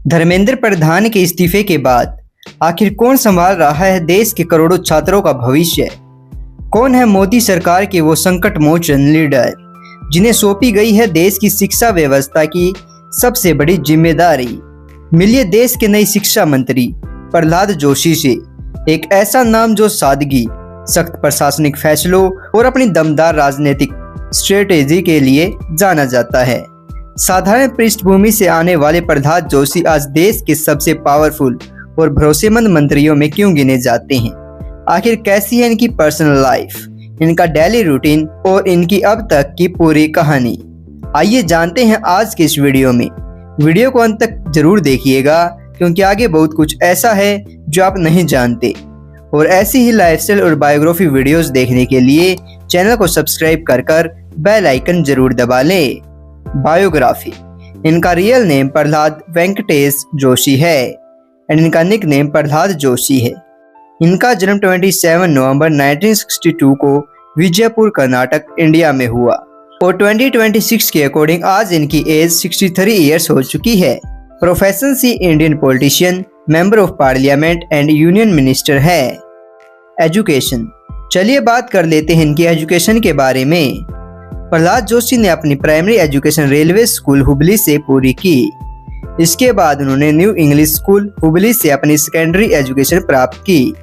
धर्मेंद्र प्रधान के इस्तीफे के बाद आखिर कौन संभाल रहा है देश के करोड़ों छात्रों का भविष्य? कौन है मोदी सरकार के वो संकट मोचन लीडर जिन्हें सौंपी गई है देश की शिक्षा व्यवस्था की सबसे बड़ी जिम्मेदारी? मिलिए देश के नए शिक्षा मंत्री प्रहलाद जोशी से, एक ऐसा नाम जो सादगी, सख्त प्रशासनिक फैसलों और अपनी दमदार राजनीतिक स्ट्रेटेजी के लिए जाना जाता है। साधारण पृष्ठभूमि से आने वाले प्रहलाद जोशी आज देश के सबसे पावरफुल और भरोसेमंद मंत्रियों में क्यों गिने जाते हैं? आखिर कैसी है इनकी पर्सनल लाइफ, इनका डेली रूटीन और इनकी अब तक की पूरी कहानी? आइए जानते हैं आज के इस वीडियो में। वीडियो को अंत तक जरूर देखिएगा क्योंकि आगे बहुत कुछ ऐसा है जो आप नहीं जानते। और ऐसी ही लाइफस्टाइल और बायोग्राफी वीडियोस देखने के लिए चैनल को सब्सक्राइब कर बेल आइकन जरूर दबा लें। बायोग्राफी। इनका रियल नेम प्रहलाद वेंकटेश जोशी है एंड इनका निक नेम प्रहलाद जोशी है। इनका जन्म 27 नवंबर 1962 को विजयपुर कर्नाटक इंडिया में हुआ और 2026 के अकॉर्डिंग आज इनकी एज 63 ईयर्स हो चुकी है। प्रोफेशन सी Indian politician, member of parliament and union minister है। एजुकेशन। चलिए बात कर लेते हैं इनकी एजुकेशन के बारे में। प्रहलाद जोशी ने अपनी primary education railway school Hubli से पूरी की। इसके बाद उन्होंने न्यू इंग्लिश स्कूल हुबली से अपनी सेकेंडरी एजुकेशन प्राप्त की।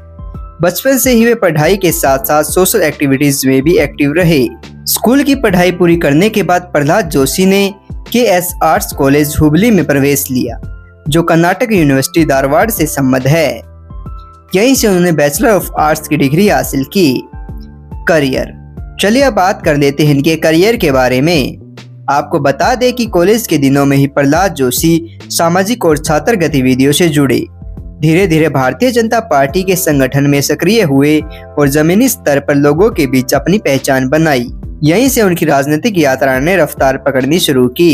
बचपन से ही वे पढ़ाई के साथ साथ सोशल एक्टिविटीज में भी एक्टिव रहे। स्कूल की पढ़ाई पूरी करने के बाद प्रहलाद जोशी ने KS आर्ट्स कॉलेज हुबली में प्रवेश लिया, जो कर्नाटक यूनिवर्सिटी धारवाड़ से संबद्ध है। यहीं से उन्होंने बैचलर ऑफ आर्ट्स की डिग्री हासिल की। करियर। चलिए अब बात कर लेते हैं इनके करियर के बारे में। आपको बता दें कि कॉलेज के दिनों में ही प्रहलाद जोशी सामाजिक और छात्र गतिविधियों से जुड़े। धीरे धीरे भारतीय जनता पार्टी के संगठन में सक्रिय हुए और जमीनी स्तर पर लोगों के बीच अपनी पहचान बनाई। यहीं से उनकी राजनीतिक यात्रा ने रफ्तार पकड़नी शुरू की।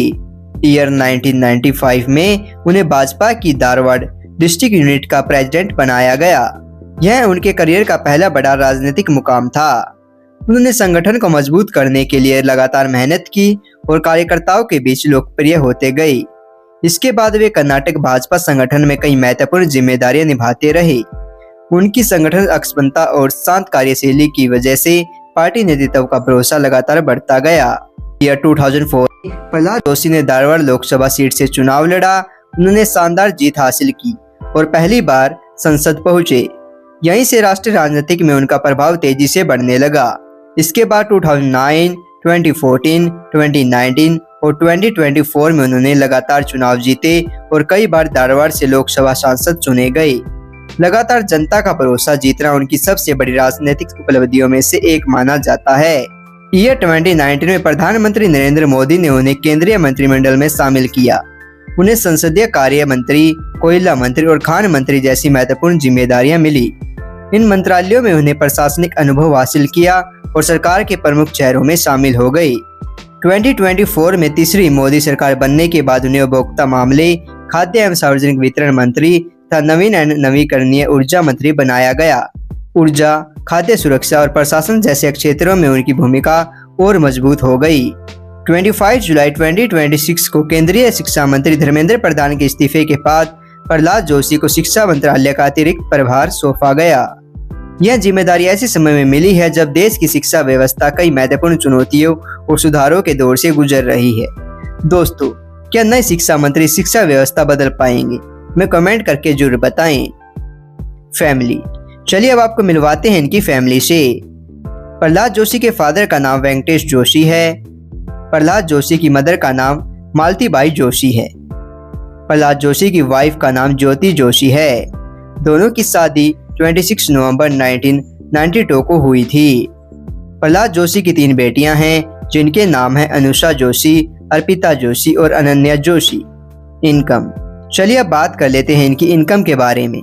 ईयर 1995 में उन्हें भाजपा की धारवाड़ डिस्ट्रिक्ट यूनिट का प्रेसिडेंट बनाया गया। यह उनके करियर का पहला बड़ा राजनीतिक मुकाम था। उन्होंने संगठन को मजबूत करने के लिए लगातार मेहनत की और कार्यकर्ताओं के बीच लोकप्रिय होते गए। इसके बाद वे कर्नाटक भाजपा संगठन में कई महत्वपूर्ण जिम्मेदारियां निभाते रहे। उनकी संगठन अक्षमता और शांत कार्यशैली की वजह से पार्टी नेतृत्व का भरोसा लगातार बढ़ता गया। ईयर 2004 प्रहलाद जोशी ने धारवाड़ लोकसभा सीट से चुनाव लड़ा। उन्होंने शानदार जीत हासिल की और पहली बार संसद पहुंचे। यहीं से राष्ट्रीय राजनीतिक में उनका प्रभाव तेजी से बढ़ने लगा। इसके बाद 2009, 2014, 2019 और 2024 में उन्होंने लगातार चुनाव जीते और कई बार धारवाड़ से लोकसभा सांसद चुने गए। लगातार जनता का भरोसा जीतना उनकी सबसे बड़ी राजनीतिक उपलब्धियों में से एक माना जाता है। ईयर 2019 में प्रधानमंत्री नरेंद्र मोदी ने उन्हें केंद्रीय मंत्रिमंडल में शामिल किया। उन्हें संसदीय कार्य मंत्री, कोयला मंत्री और खान मंत्री जैसी महत्वपूर्ण जिम्मेदारियां मिली। इन मंत्रालयों में उन्हें प्रशासनिक अनुभव हासिल किया और सरकार के प्रमुख चेहरों में शामिल हो गई। 2024 में तीसरी मोदी सरकार बनने के बाद उन्हें उपभोक्ता मामले, खाद्य एवं सार्वजनिक वितरण मंत्री तथा नवीन एवं नवीकरणीय ऊर्जा मंत्री बनाया गया। ऊर्जा, खाद्य सुरक्षा और प्रशासन जैसे क्षेत्रों में उनकी भूमिका और मजबूत हो गई। 25 जुलाई 2026 को केंद्रीय शिक्षा मंत्री धर्मेंद्र प्रधान के इस्तीफे के बाद प्रहलाद जोशी को शिक्षा मंत्रालय का अतिरिक्त प्रभार सौंपा गया। यह जिम्मेदारी ऐसे समय में मिली है जब देश की शिक्षा व्यवस्था कई महत्वपूर्ण चुनौतियों और सुधारों के दौर से गुजर रही है। दोस्तों, क्या नए शिक्षा मंत्री शिक्षा व्यवस्था बदल पाएंगे? मैं कमेंट करके जरूर बताएं। फैमिली। चलिए अब आपको मिलवाते हैं इनकी फैमिली से। प्रहलाद जोशी के फादर का नाम वेंकटेश जोशी है। प्रहलाद जोशी की मदर का नाम मालतीबाई जोशी है। प्रहलाद जोशी की वाइफ का नाम ज्योति जोशी है। दोनों की शादी 26 नवंबर 1992 को हुई थी। प्रहलाद जोशी की 3 बेटियां हैं जिनके नाम हैं अनुषा जोशी, अर्पिता जोशी और अनन्या जोशी। इनकम। चलिए अब बात कर लेते हैं इनकी इनकम के बारे में।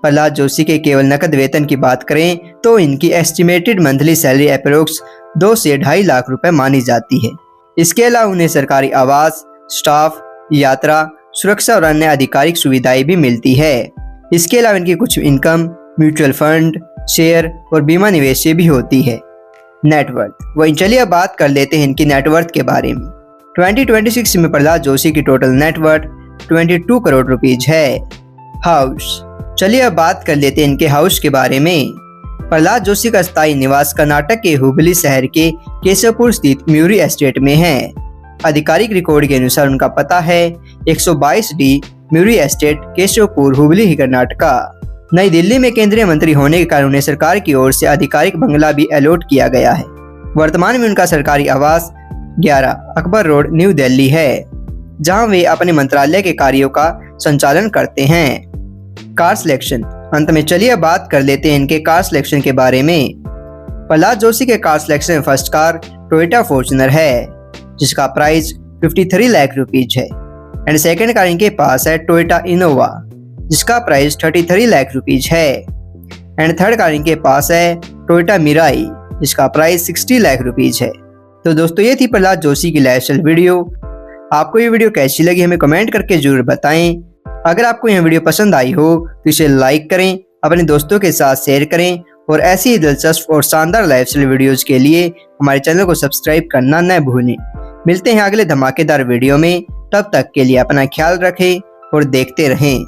प्रहलाद जोशी के केवल नकद वेतन की बात करें तो इनकी एस्टिमेटेड मंथली सैलरी अप्रोक्स 2 से 2.5 लाख रुपए मानी जाती है। इसके अलावा उन्हें सरकारी आवास, स्टाफ, यात्रा, सुरक्षा और अन्य आधिकारिक सुविधाएं भी मिलती है। इसके अलावा इनकी कुछ इनकम म्यूचुअल फंड, शेयर और बीमा निवेश से भी होती है। नेटवर्थ। वहीं चलिए अब बात कर लेते हैं इनकी नेटवर्थ के बारे में। 2026 में प्रहलाद जोशी की टोटल नेटवर्थ 22 करोड़ रुपीज है। हाउस, चलिए अब बात कर लेते हैं इनके हाउस के बारे में। प्रहलाद जोशी का स्थायी निवास कर्नाटक के हुबली शहर के केशवपुर स्थित म्यूरी एस्टेट में है। आधिकारिक रिकॉर्ड के अनुसार उनका पता है 122 डी म्यूरी एस्टेट, केशवपुर, हुबली, कर्नाटका। नई दिल्ली में केंद्रीय मंत्री होने के कारण उन्हें सरकार की ओर से आधिकारिक बंगला भी अलॉट किया गया है। वर्तमान में उनका सरकारी आवास 11 अकबर रोड, न्यू दिल्ली है, जहां वे अपने मंत्रालय के कार्यों का संचालन करते हैं। कार सिलेक्शन, अंत में चलिए बात कर लेते हैं इनके कार सिलेक्शन के बारे में। प्रहलाद जोशी के कार सिलेक्शन में फर्स्ट कार टोयोटा फॉर्च्यूनर है, जिसका प्राइस 53 लाख रुपीज है। एंड सेकंड कार इनके पास है टोयोटा इनोवा, जिसका प्राइस 33 लाख रुपीज है। एंड थर्ड कार इनके पास है टोयोटा मिराई, जिसका प्राइस 60 लाख रुपीज है। तो दोस्तों, ये थी प्रहलाद जोशी की लाइफस्टाइल वीडियो। आपको ये वीडियो कैसी लगी हमें कमेंट करके जरूर बताएं। अगर आपको यह वीडियो पसंद आई हो तो इसे लाइक करें, अपने दोस्तों के साथ शेयर करें और ऐसी ही दिलचस्प और शानदार लाइफस्टाइल वीडियोज के लिए हमारे चैनल को सब्सक्राइब करना न भूलें। मिलते हैं अगले धमाकेदार वीडियो में, तब तक के लिए अपना ख्याल रखें और देखते रहें।